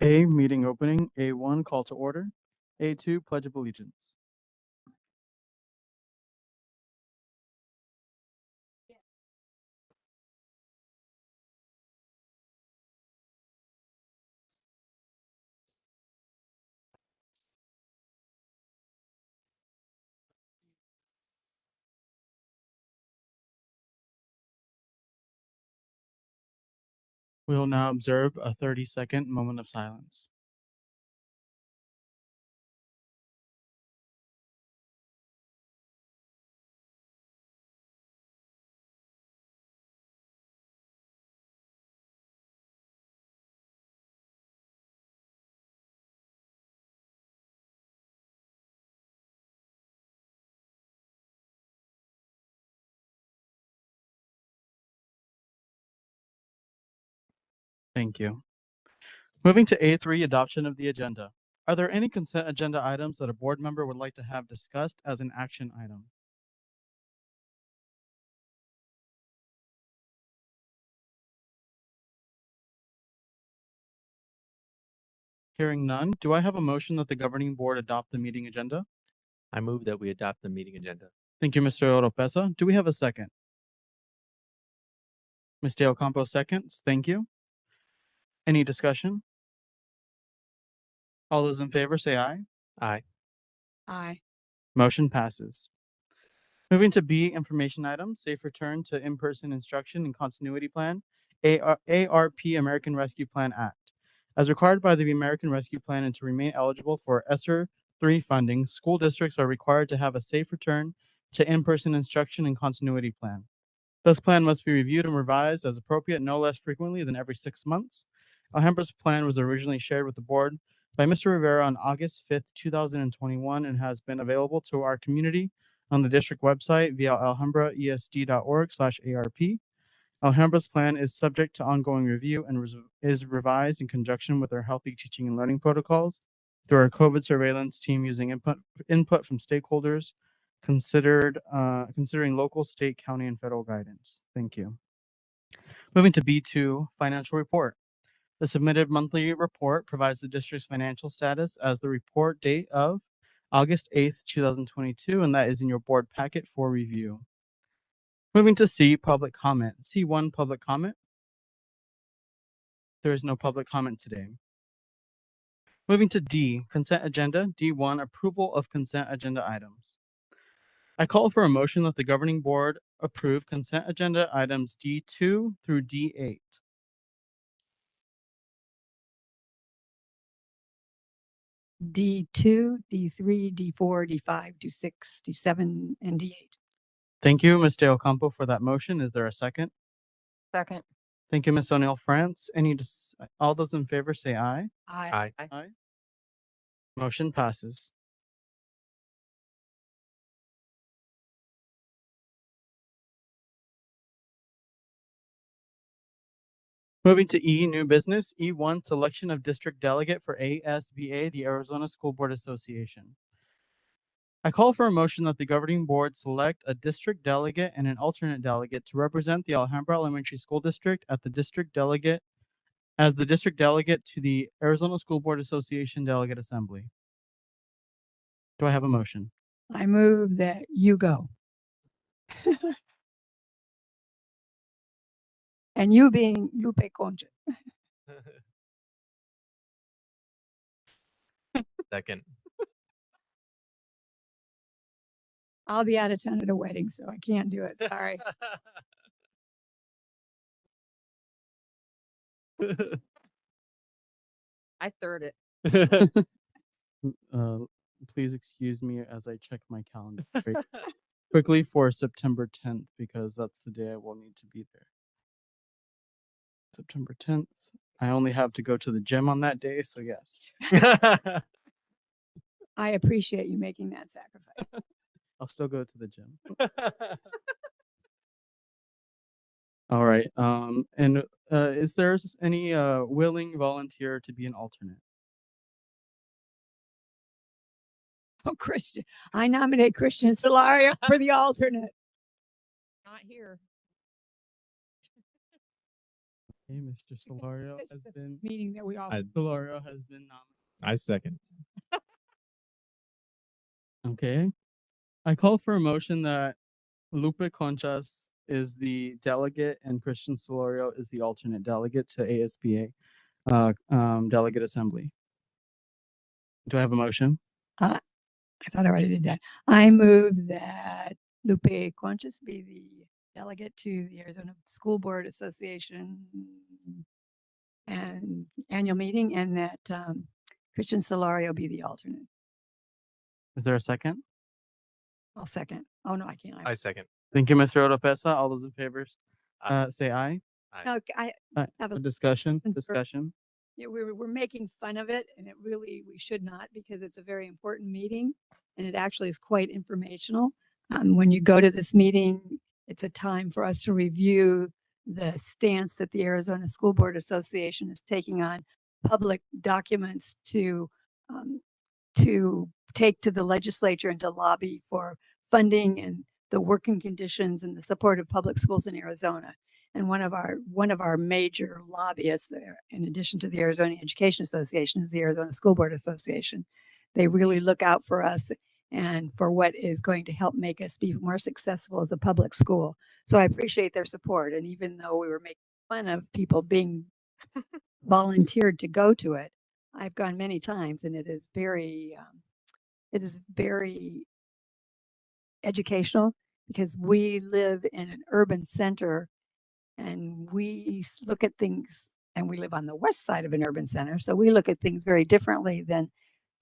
A, meeting opening. A1, call to order. A2, pledge of allegiance. We will now observe a 30-second moment of silence. Thank you. Moving to A3, adoption of the agenda. Are there any consent agenda items that a board member would like to have discussed as an action item? Hearing none, do I have a motion that the governing board adopt the meeting agenda? I move that we adopt the meeting agenda. Thank you, Mr. Oropesa. Do we have a second? Ms. Del Campo seconds. Thank you. Any discussion? All those in favor say aye. Aye. Aye. Motion passes. Moving to B, information items, safe return to in-person instruction and continuity plan, ARP American Rescue Plan Act. As required by the American Rescue Plan and to remain eligible for ESSER 3 funding, school districts are required to have a safe return to in-person instruction and continuity plan. This plan must be reviewed and revised as appropriate no less frequently than every 6 months. Alhambra's plan was originally shared with the board by Mr. Rivera on August 5th, 2021, and has been available to our community on the district website via alhambraesd.org/ARP. Alhambra's plan is subject to ongoing review and is revised in conjunction with our healthy teaching and learning protocols through our COVID surveillance team using input from stakeholders, considering local, state, county, and federal guidance. Thank you. Moving to B2, financial report. The submitted monthly report provides the district's financial status as the report date of August 8th, 2022, and that is in your board packet for review. Moving to C, public comment. C1, public comment. There is no public comment today. Moving to D, consent agenda. D1, approval of consent agenda items. I call for a motion that the governing board approve consent agenda items D2 through D8. D2, D3, D4, D5, D6, D7, and D8. Thank you, Ms. Del Campo, for that motion. Is there a second? Second. Thank you, Ms. O'Neill France. All those in favor say aye. Aye. Aye. Aye. Motion passes. Moving to E, new business. E1, selection of district delegate for ASBA, the Arizona School Board Association. I call for a motion that the governing board select a district delegate and an alternate delegate to represent the Alhambra Elementary School District as the district delegate to the Arizona School Board Association Delegate Assembly. Do I have a motion? I move that you go. And you being Lupe Concha. Second. I'll be out of town at a wedding, so I can't do it. Sorry. I third it. Please excuse me as I check my calendar quickly for September 10th, because that's the day I will need to be there. September 10th. I only have to go to the gym on that day, so yes. I appreciate you making that sacrifice. I'll still go to the gym. All right. And is there any willing volunteer to be an alternate? Oh, Christian. I nominate Christian Solario for the alternate. Not here. Okay, Mr. Solorio It's has the been meeting that we all. Solorio has been nominated. I second. Okay. I call for a motion that Lupe Conchas is the delegate and Christian Solorio is the alternate delegate to ASBA delegate assembly. Do I have a motion? I thought I already did that. I move that Lupe Conchas be the delegate to the Arizona School Board Association and annual meeting, and that Christian Solario be the alternate. Is there a second? I'll second. Oh no, I can't. I second. Thank you, Mr. Oropesa. All those in favor, say aye. No, I have a Discussion. concern. Discussion. Yeah, we're making fun of it, and we should not, because it's a very important meeting, and it actually is quite informational. When you go to this meeting, it's a time for us to review the stance that the Arizona School Board Association is taking on public documents um, to take to the legislature and to lobby for funding and the working conditions and the support of public schools in Arizona. And one of our major lobbyists there, in addition to the Arizona Education Association, is the Arizona School Board Association. They really look out for us and for what is going to help make us be more successful as a public school. So I appreciate their support. And even though we were making fun of people being volunteered to go to it, I've gone many times, and it is very educational, because we live in an urban center, and we look at things, and we live on the west side of an urban center. So we look at things very differently than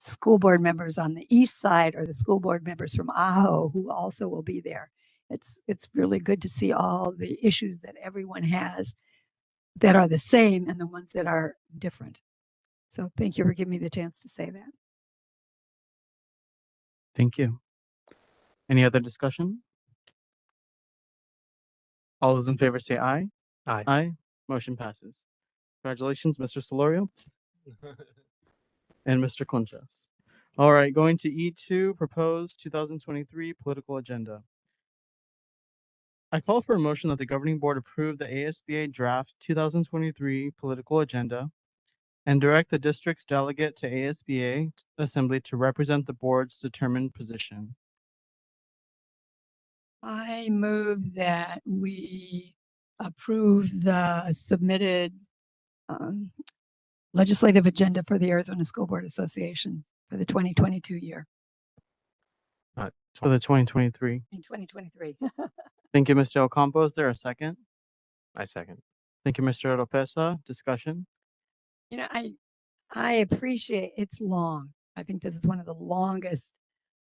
school board members on the east side, or the school board members from Ajo, who also will be there. It's really good to see all the issues that everyone has that are the same and the ones that are different. So thank you for giving me the chance to say that. Thank you. Any other discussion? All those in favor say aye. Aye. Aye. Motion passes. Congratulations, Mr. Solorio and Mr. Conchas. All right, going to E2, proposed 2023 political agenda. I call for a motion that the governing board approve the ASBA draft 2023 political agenda and direct the district's delegate to ASBA assembly to represent the board's determined position. I move that we approve the submitted legislative agenda for the Arizona School Board Association for the 2022 year. For the 2023. In 2023. Thank you, Mr. Ocampo. Is there a second? I second. Thank you, Mr. Oropesa. Discussion. You know, I appreciate it's long. I think this is one of the longest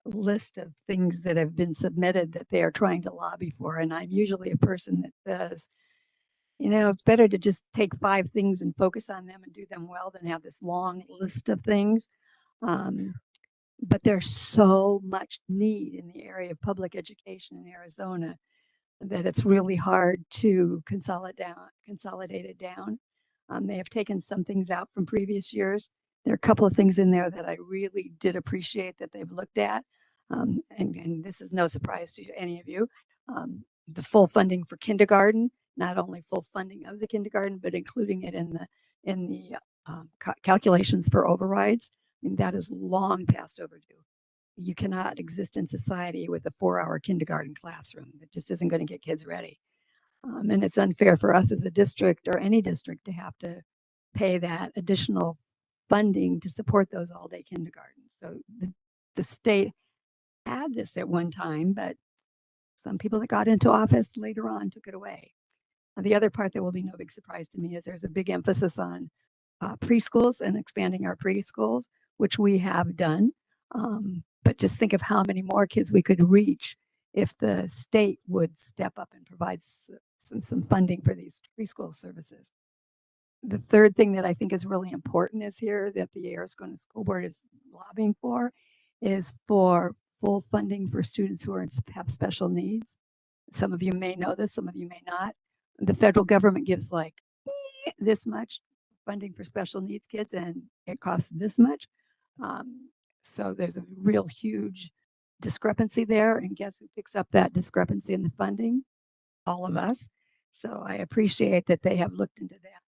list of things that have been submitted that they are trying to lobby for. And I'm usually a person that says, you know, it's better to just take 5 things and focus on them and do them well than have this long list of things. But there's so much need in the area of public education in Arizona that it's really hard to consolidate it down. They have taken some things out from previous years. There are a couple of things in there that I really did appreciate that they've looked at. And this is no surprise to any of you. The full funding for kindergarten, not only full funding of the kindergarten, but including it in the calculations for overrides. I mean, that is long past overdue. You cannot exist in society with a 4-hour kindergarten classroom. It just isn't going to get kids ready. And it's unfair for us as a district, or any district, to have to pay that additional funding to support those all-day kindergartens. So the state had this at one time, but some people that got into office later on took it away. The other part that will be no big surprise to me is there's a big emphasis on preschools and expanding our preschools, which we have done. But just think of how many more kids we could reach if the state would step up and provide some funding for these preschool services. The third thing that I think is really important is here that the Arizona School Board is lobbying for is for full funding for students who have special needs. Some of you may know this, some of you may not. The federal government gives like this much funding for special needs kids, and it costs this much. So there's a real huge discrepancy there. And guess who picks up that discrepancy in the funding? All of us. So I appreciate that they have looked into that.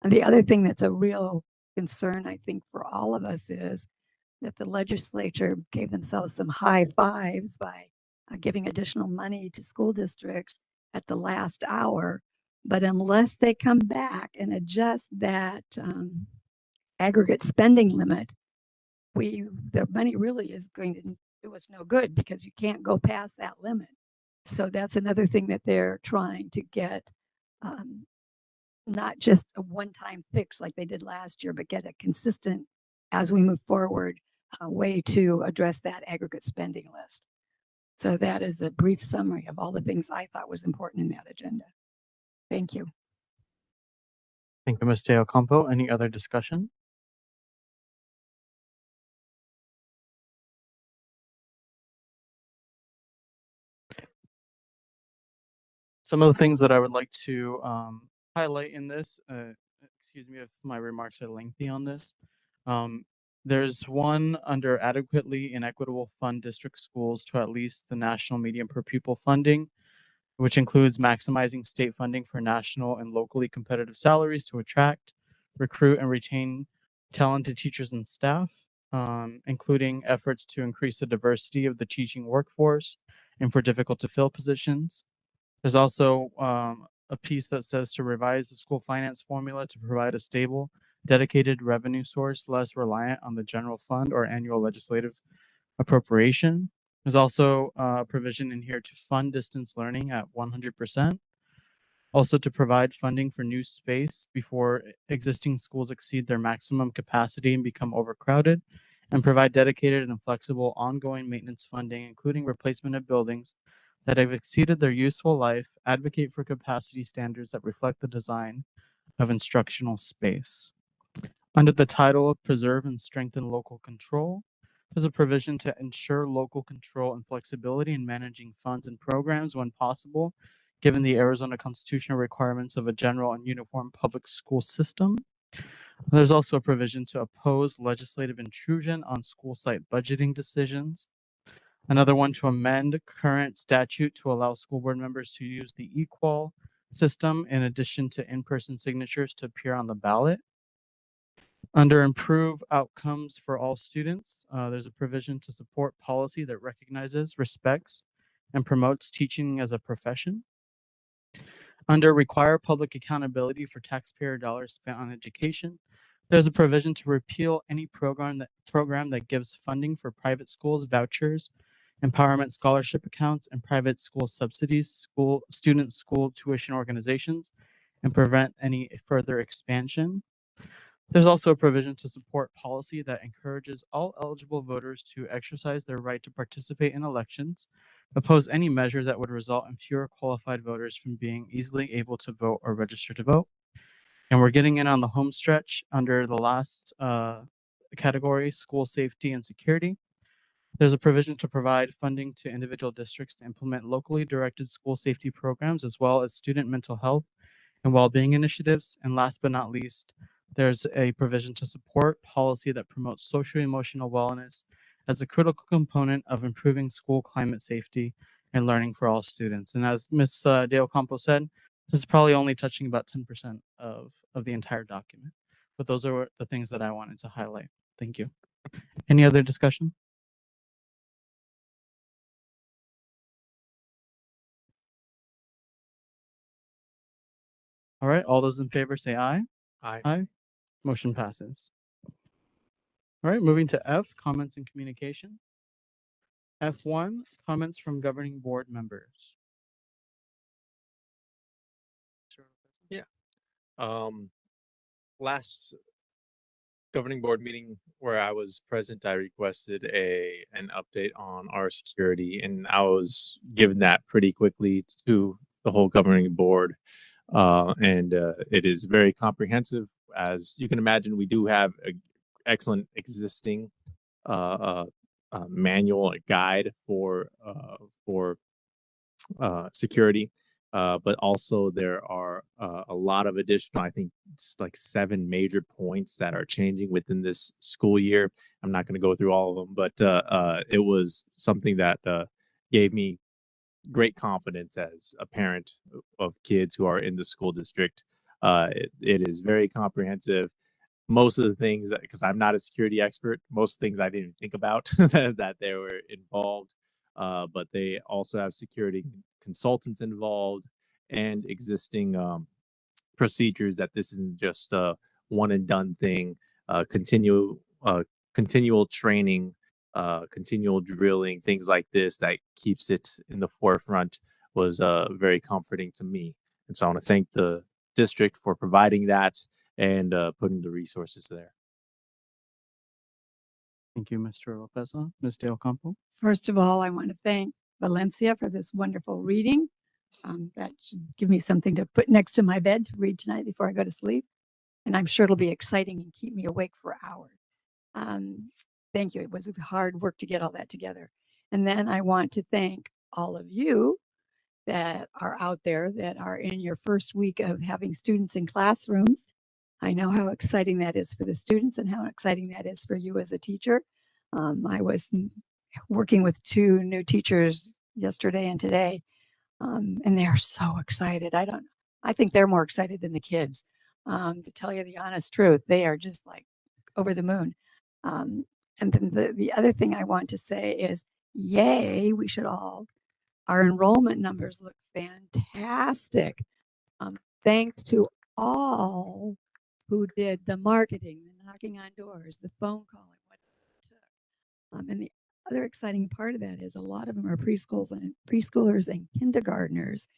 And the other thing that's a real concern, I think, for all of us is that the legislature gave themselves some high fives by giving additional money to school districts at the last hour. But unless they come back and adjust that aggregate spending limit, the money really is going to do us no good because you can't go past that limit. So that's another thing that they're trying to get, not just a one-time fix like they did last year, but get a consistent, as we move forward, way to address that aggregate spending list. So that is a brief summary of all the things I thought was important in that agenda. Thank you. Thank you, Ms. De Ocampo. Any other discussion? Some of the things that I would like to highlight in this, excuse me if my remarks are lengthy on this. There's one under adequately and equitable fund district schools to at least the national median per pupil funding, which includes maximizing state funding for national and locally competitive salaries to attract, recruit, and retain talented teachers and staff, including efforts to increase the diversity of the teaching workforce and for difficult to fill positions. There's also a piece that says to revise the school finance formula to provide a stable, dedicated revenue source less reliant on the general fund or annual legislative appropriation. There's also a provision in here to fund distance learning at 100%. Also to provide funding for new space before existing schools exceed their maximum capacity and become overcrowded, and provide dedicated and flexible ongoing maintenance funding, including replacement of buildings that have exceeded their useful life, advocate for capacity standards that reflect the design of instructional space. Under the title of Preserve and Strengthen Local Control, there's a provision to ensure local control and flexibility in managing funds and programs when possible, given the Arizona constitutional requirements of a general and uniform public school system. There's also a provision to oppose legislative intrusion on school site budgeting decisions. Another one to amend current statute to allow school board members to use the equal system in addition to in-person signatures to appear on the ballot. Under improve outcomes for all students, there's a provision to support policy that recognizes, respects, and promotes teaching as a profession. Under require public accountability for taxpayer dollars spent on education, there's a provision to repeal any program that gives funding for private schools, vouchers, empowerment scholarship accounts, and private school subsidies, student school tuition organizations, and prevent any further expansion. There's also a provision to support policy that encourages all eligible voters to exercise their right to participate in elections, oppose any measure that would result in fewer qualified voters from being easily able to vote or register to vote. And we're getting in on the home stretch under the last category, school safety and security. There's a provision to provide funding to individual districts to implement locally directed school safety programs, as well as student mental health and well-being initiatives. And last but not least, there's a provision to support policy that promotes socio-emotional wellness as a critical component of improving school climate safety and learning for all students. And as Ms. De Ocampo said, this is probably only touching about 10% of the entire document. But those are the things that I wanted to highlight. Thank you. Any other discussion? All right, all those in favor say aye. Aye. Aye. Motion passes. All right, moving to F, comments and communication. F1, comments from governing board members. Last governing board meeting where I was present, I requested an update on our security, and I was given that pretty quickly to the whole governing board. And it is very comprehensive. As you can imagine, we do have an excellent existing manual guide for security. But also there are a lot of additional, I think it's like 7 major points that are changing within this school year. I'm not going to go through all of them, but it was something that gave me great confidence as a parent of kids who are in the school district. It is very comprehensive. Most of the things, because I'm not a security expert, most things I didn't even think about that they were involved. But they also have security consultants involved and existing procedures, that this isn't just a one and done thing. Uh, continual training, continual drilling, things like this that keeps it in the forefront was very comforting to me. And so I want to thank the district for providing that and putting the resources there. Thank you, Mr. Lopez. Ms. De Ocampo. First of all, I want to thank Valencia for this wonderful reading. That should give me something to put next to my bed to read tonight before I go to sleep. And I'm sure it'll be exciting and keep me awake for hours. Thank you. It was hard work to get all that together. And then I want to thank all of you that are out there that are in your first week of having students in classrooms. I know how exciting that is for the students and how exciting that is for you as a teacher. I was working with 2 new teachers yesterday and today, and they are so excited. I think they're more excited than the kids. To tell you the honest truth, they are just like over the moon. And then the other thing I want to say is, yay, our enrollment numbers look fantastic. Thanks to all who did the marketing, the knocking on doors, the phone calling, what it took. And the other exciting part of that is a lot of them are preschoolers and kindergartners.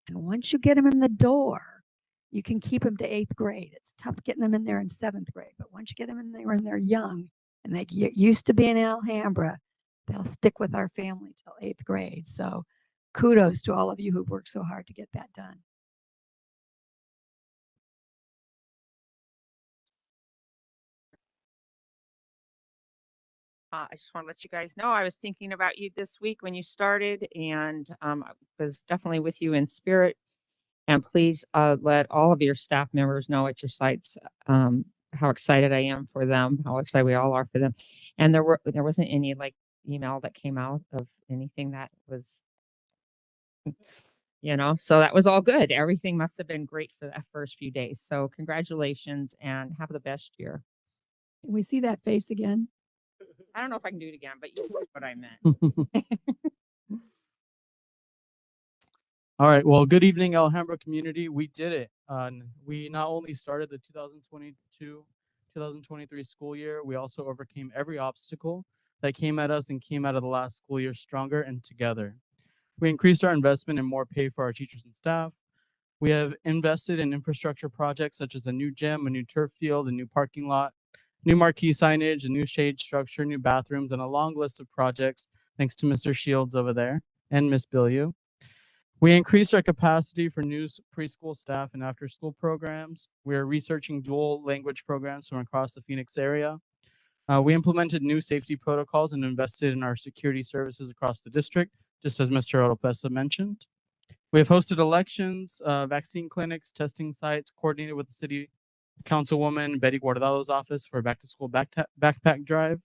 And once you get them in the door, you can keep them to 8th grade. It's tough getting them in there in 7th grade, but once you get them in there when they're young and they get used to being in Alhambra, they'll stick with our family till 8th grade. So kudos to all of you who've worked so hard to get that done. I just want to let you guys know I was thinking about you this week when you started, and I was definitely with you in spirit. And please let all of your staff members know at your sites how excited I am for them, how excited we all are for them. And there wasn't any like email that came out of anything that was, so that was all good. Everything must have been great for that first few days. So congratulations and have the best year. Can we see that face again? I don't know if I can do it again, but you know what I meant. All right. Well, good evening, Alhambra community. We did it. We not only started the 2022-2023 school year, we also overcame every obstacle that came at us and came out of the last school year stronger and together. We increased our investment in more pay for our teachers and staff. We have invested in infrastructure projects such as a new gym, a new turf field, a new parking lot, new marquee signage, a new shade structure, new bathrooms, and a long list of projects thanks to Mr. Shields over there and Miss Billiou. We increased our capacity for new preschool staff and after-school programs. We are researching dual language programs from across the Phoenix area. We implemented new safety protocols and invested in our security services across the district, just as Mr. Oropesa mentioned. We have hosted elections, vaccine clinics, testing sites, coordinated with the city councilwoman Betty Guardado's office for a back-to-school backpack drive.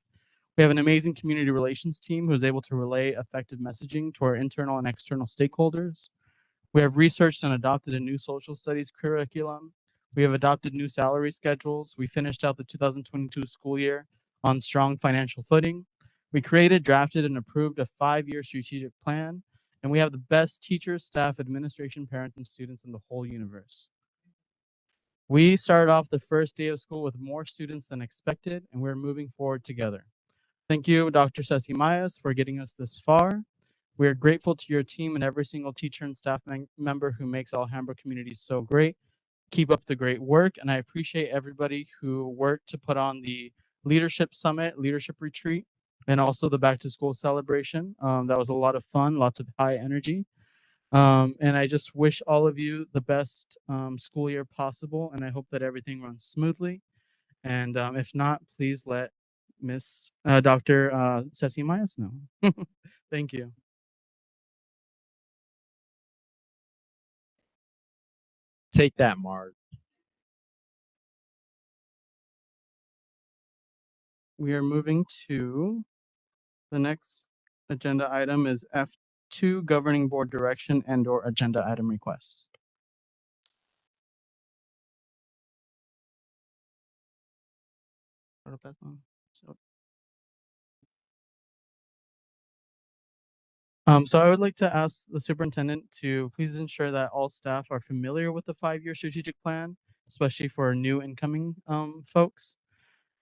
We have an amazing community relations team who is able to relay effective messaging to our internal and external stakeholders. We have researched and adopted a new social studies curriculum. We have adopted new salary schedules. We finished out the 2022 school year on strong financial footing. We created, drafted, and approved a 5-year strategic plan. And we have the best teachers, staff, administration, parents, and students in the whole universe. We started off the first day of school with more students than expected, and we're moving forward together. Thank you, Dr. Ceci Mayas, for getting us this far. We are grateful to your team and every single teacher and staff member who makes Alhambra community so great. Keep up the great work, and I appreciate everybody who worked to put on the Leadership Summit, Leadership Retreat, and also the Back to School celebration. That was a lot of fun, lots of high energy. And I just wish all of you the best school year possible, and I hope that everything runs smoothly. And if not, please let Miss Dr. Ceci Mayas know. Thank you. Take that, Mark. We are moving to the next agenda item is F2, Governing Board Direction and/or Agenda Item Requests. So I would like to ask the superintendent to please ensure that all staff are familiar with the 5-year strategic plan, especially for new incoming folks,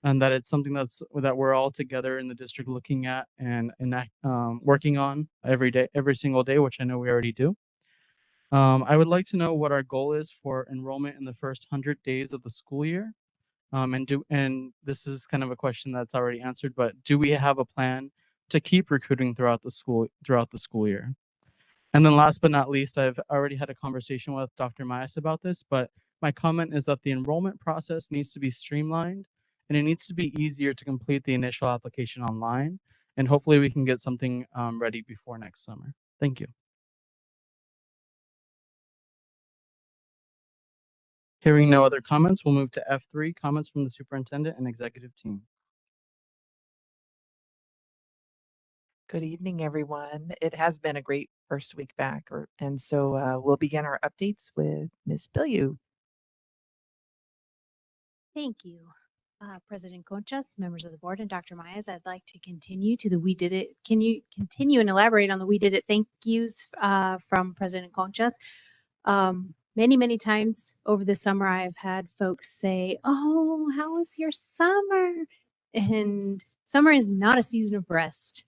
and that it's something that we're all together in the district looking at and working on every day, every single day, which I know we already do. I would like to know what our goal is for enrollment in the first 100 days of the school year. And this is kind of a question that's already answered, but do we have a plan to keep recruiting throughout the school year? And then last but not least, I've already had a conversation with Dr. Myas about this, but my comment is that the enrollment process needs to be streamlined and it needs to be easier to complete the initial application online. And hopefully we can get something ready before next summer. Thank you. Hearing no other comments, we'll move to F3, comments from the superintendent and executive team. Good evening, everyone. It has been a great first week back, and so we'll begin our updates with Ms. Bilyeu. Thank you. President Conchas, members of the board, and Dr. Myas, I'd like to continue to the We Did It. Can you continue and elaborate on the We Did It thank yous from President Conchas? Many times over the summer, I've had folks say, "Oh, how was your summer?" And summer is not a season of rest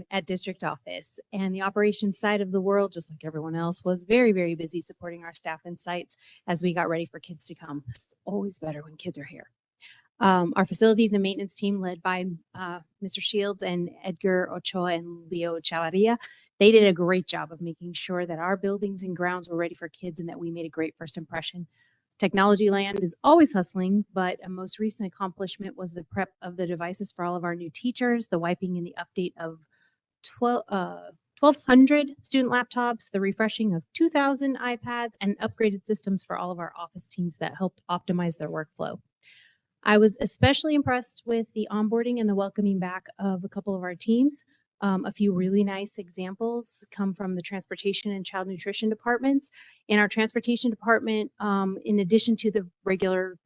at district office. And the operations side of the world, just like everyone else, was very busy supporting our staff and sites as we got ready for kids to come. It's always better when kids are here. Our facilities and maintenance team, led by Mr. Shields and Edgar Ochoa and Leo Chavarria, they did a great job of making sure that our buildings and grounds were ready for kids and that we made a great first impression. Technology land is always hustling, but a most recent accomplishment was the prep of the devices for all of our new teachers, the wiping and the update of 1,200 student laptops, the refreshing of 2,000 iPads, and upgraded systems for all of our office teams that helped optimize their workflow. I was especially impressed with the onboarding and the welcoming back of a couple of our teams. A few really nice examples come from the transportation and child nutrition departments. In our transportation department, in addition to the regular,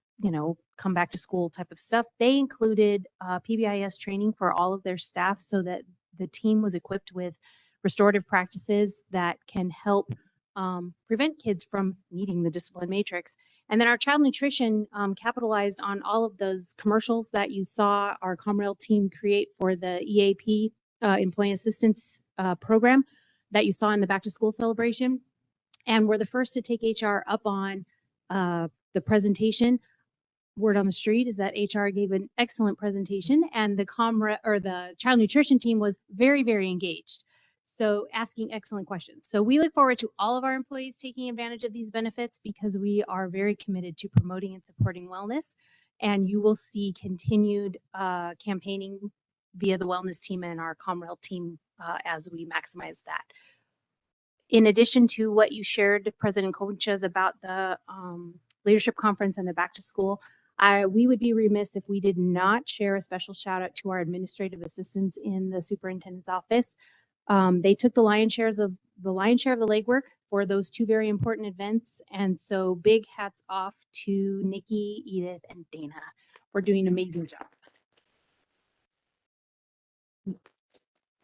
come back to school type of stuff, they included PBIS training for all of their staff so that the team was equipped with restorative practices that can help prevent kids from needing the discipline matrix. And then our child nutrition capitalized on all of those commercials that you saw our Comrail team create for the EAP, Employee Assistance Program, that you saw in the back to school celebration. And we're the first to take HR up on the presentation. Word on the street is that HR gave an excellent presentation, and the child nutrition team was very engaged. So asking excellent questions. So we look forward to all of our employees taking advantage of these benefits because we are very committed to promoting and supporting wellness. And you will see continued campaigning via the wellness team and our Comrail team as we maximize that. In addition to what you shared, President Conchas, about the leadership conference and the back to school, we would be remiss if we did not share a special shout out to our administrative assistants in the superintendent's office. They took the lion's share of the legwork for those two very important events. And so big hats off to Nikki, Edith, and Dana. We're doing an amazing job.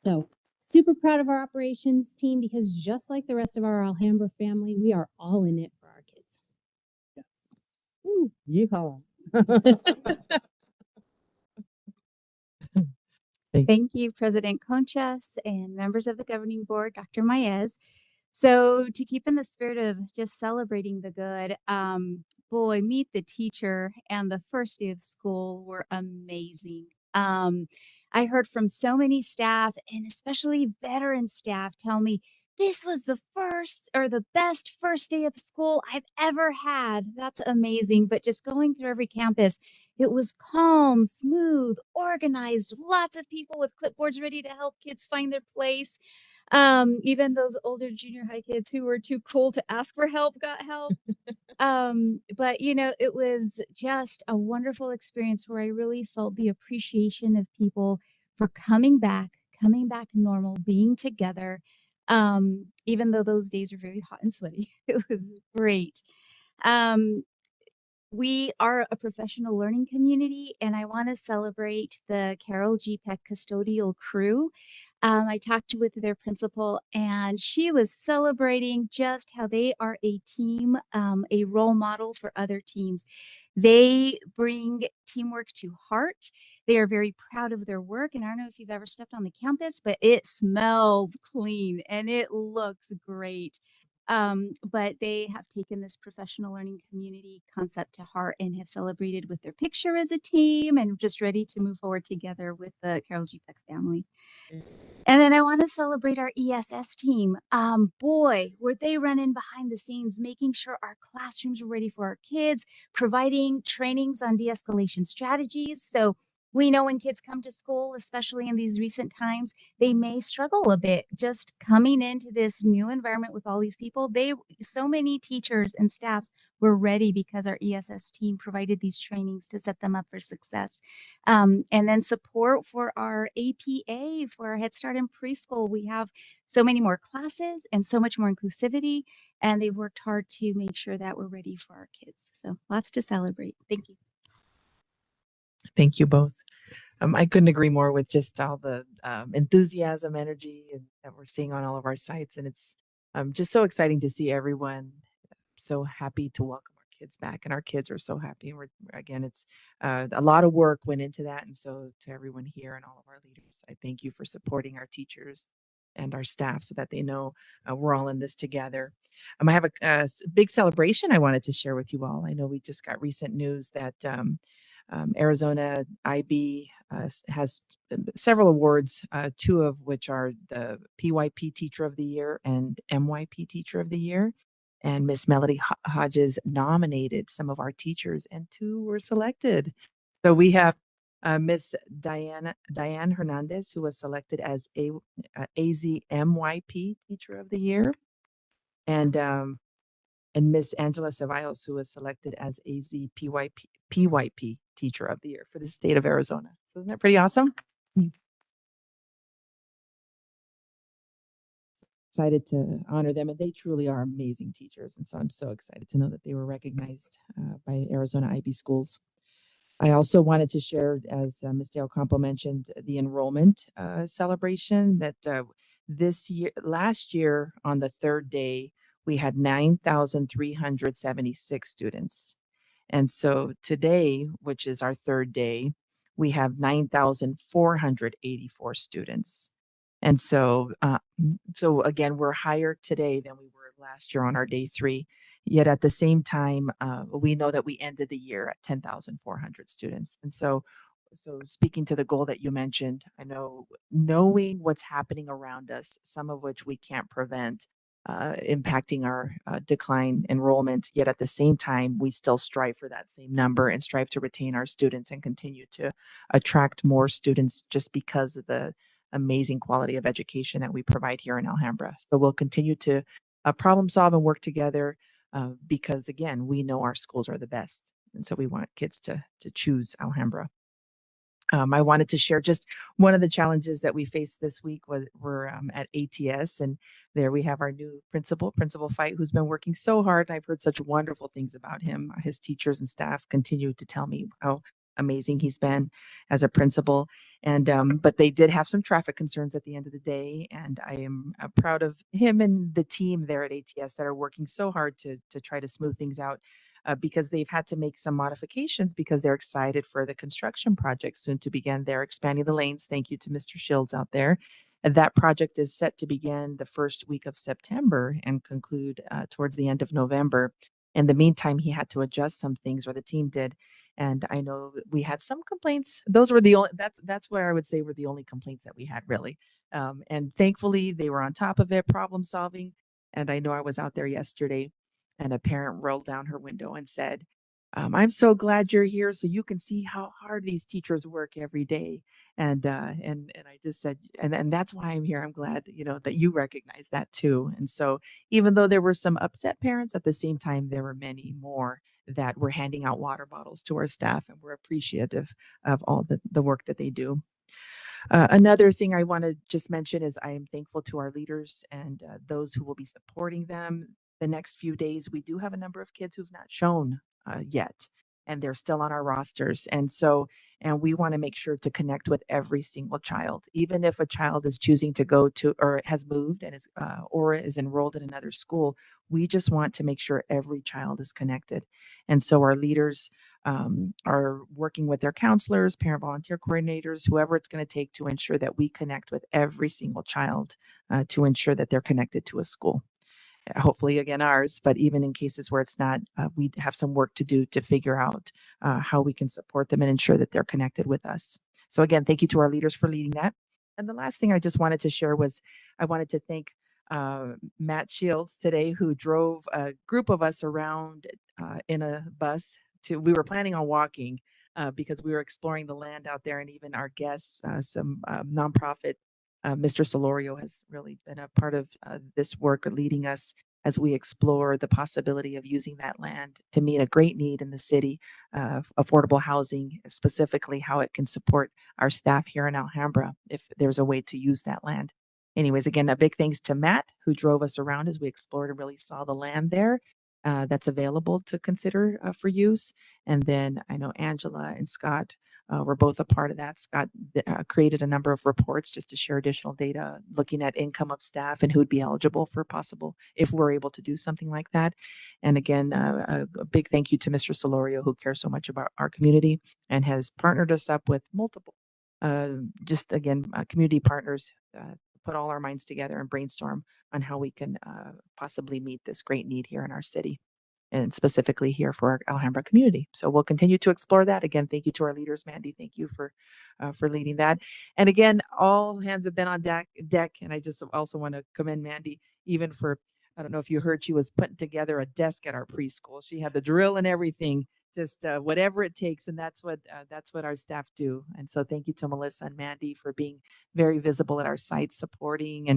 So super proud of our operations team because just like the rest of our Alhambra family, we are all in it for our kids. Yes. Woo, yeehaw. Thank you, President Conchas and members of the governing board, Dr. Myas. So to keep in the spirit of just celebrating the good, boy, Meet the Teacher and the first day of school were amazing. I heard from so many staff and especially veteran staff tell me this was the best first day of school I've ever had. That's amazing. But just going through every campus, it was calm, smooth, organized, lots of people with clipboards ready to help kids find their place. Even those older junior high kids who were too cool to ask for help got help. But it was just a wonderful experience where I really felt the appreciation of people for coming back normal, being together. Even though those days were very hot and sweaty, it was great. We are a professional learning community, and I want to celebrate the Carol G. Peck custodial crew. I talked with their principal, and she was celebrating just how they are a team, a role model for other teams. They bring teamwork to heart. They are very proud of their work. And I don't know if you've ever stepped on the campus, but it smells clean and it looks great. But they have taken this professional learning community concept to heart and have celebrated with their picture as a team and just ready to move forward together with the Carol G. Peck family. And then I want to celebrate our ESS team. Boy, were they running behind the scenes, making sure our classrooms were ready for our kids, providing trainings on de-escalation strategies. So we know when kids come to school, especially in these recent times, they may struggle a bit just coming into this new environment with all these people. So many teachers and staffs were ready because our ESS team provided these trainings to set them up for success. And then support for our APA, for our Head Start and preschool. We have so many more classes and so much more inclusivity, and they've worked hard to make sure that we're ready for our kids. So lots to celebrate. Thank you. Thank you both. I couldn't agree more with just all the enthusiasm, energy that we're seeing on all of our sites. And it's just so exciting to see everyone so happy to welcome our kids back. And our kids are so happy. Again, it's a lot of work went into that. And so to everyone here and all of our leaders, I thank you for supporting our teachers and our staff so that they know we're all in this together. I have a big celebration I wanted to share with you all. I know we just got recent news that Arizona IB has several awards, two of which are the PYP Teacher of the Year and MYP Teacher of the Year. And Miss Melody Hodges nominated some of our teachers, and two were selected. So we have Miss Diane Hernandez, who was selected as AZMYP Teacher of the Year, and Miss Angela Ceballos, who was selected as PYP Teacher of the Year for the state of Arizona. So isn't that pretty awesome? Excited to honor them, and they truly are amazing teachers. And so I'm so excited to know that they were recognized by Arizona IB schools. I also wanted to share, as Ms. Dale Campo mentioned, the enrollment celebration that last year on the third day, we had 9,376 students. And so today, which is our third day, we have 9,484 students. And so, so again, we're higher today than we were last year on our day 3. Yet at the same time, we know that we ended the year at 10,400 students. And so speaking to the goal that you mentioned, I know knowing what's happening around us, some of which we can't prevent, impacting our decline enrollment, yet at the same time, we still strive for that same number and strive to retain our students and continue to attract more students just because of the amazing quality of education that we provide here in Alhambra. So we'll continue to problem solve and work together because, again, we know our schools are the best. And so we want kids to choose Alhambra. I wanted to share just one of the challenges that we faced this week. We're at ATS, and there we have our new Principal Fight, who's been working so hard. I've heard such wonderful things about him. His teachers and staff continue to tell me how amazing he's been as a principal. And but they did have some traffic concerns at the end of the day, and I am proud of him and the team there at ATS that are working so hard to try to smooth things out. Because they've had to make some modifications because they're excited for the construction project soon to begin. They're expanding the lanes. Thank you to Mr. Shields out there. And that project is set to begin the first week of September and conclude towards the end of November. In the meantime, he had to adjust some things, or the team did. And I know we had some complaints. Those were the only, that's where I would say were the only complaints that we had, really. And thankfully, they were on top of it, problem solving. And I know I was out there yesterday, and a parent rolled down her window and said, I'm so glad you're here so you can see how hard these teachers work every day. And I just said, and that's why I'm here. I'm glad, that you recognize that too. And so even though there were some upset parents, at the same time, there were many more that were handing out water bottles to our staff, and we're appreciative of all the work that they do. Another thing I want to just mention is I am thankful to our leaders and those who will be supporting them the next few days. We do have a number of kids who've not shown yet, and they're still on our rosters. And we want to make sure to connect with every single child, even if a child is choosing to go to or has moved and is or is enrolled in another school. We just want to make sure every child is connected. And so our leaders are working with their counselors, parent volunteer coordinators, whoever it's going to take to ensure that we connect with every single child to ensure that they're connected to a school. Hopefully, again, ours, but even in cases where it's not, we have some work to do to figure out how we can support them and ensure that they're connected with us. So, again, thank you to our leaders for leading that. And the last thing I just wanted to share was I wanted to thank Matt Shields today, who drove a group of us around in a bus. We were planning on walking because we were exploring the land out there, and even our guests, some nonprofit. Mr. Solorio has really been a part of this work, leading us as we explore the possibility of using that land to meet a great need in the city, affordable housing, specifically how it can support our staff here in Alhambra if there's a way to use that land. Anyways, again, a big thanks to Matt, who drove us around as we explored and really saw the land there that's available to consider for use. And then I know Angela and Scott were both a part of that. Scott created a number of reports just to share additional data, looking at income of staff and who would be eligible for possible if we're able to do something like that. And again, a big thank you to Mr. Solorio, who cares so much about our community and has partnered us up with multiple, community partners, put all our minds together and brainstorm on how we can possibly meet this great need here in our city, and specifically here for our Alhambra community. So we'll continue to explore that. Again, thank you to our leaders. Mandy, thank you for leading that. And again, all hands have been on deck. And I just also want to commend Mandy, even for, I don't know if you heard, she was putting together a desk at our preschool. She had the drill and everything, just whatever it takes. And that's what our staff do. And so thank you to Melissa and Mandy for being very visible at our site, supporting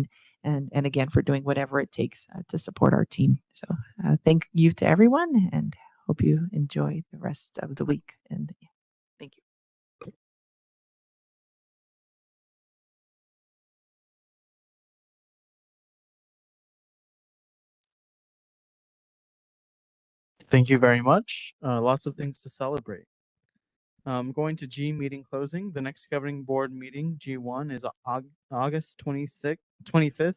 and again, for doing whatever it takes to support our team. So thank you to everyone, and hope you enjoy the rest of the week. And thank you. Thank you very much. Lots of things to celebrate. Going to G, meeting closing. The next governing board meeting, G1, is August 25th,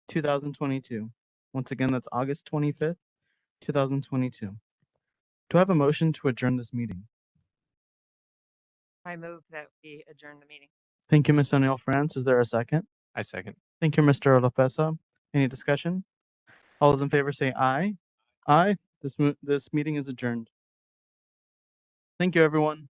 2022. Once again, that's August 25th, 2022. Do I have a motion to adjourn this meeting? I move that we adjourn the meeting. Thank you, Ms. O'Neill France. Is there a second? I second. Thank you, Mr. Lopeza. Any discussion? All those in favor say aye. Aye. This meeting is adjourned. Thank you, everyone.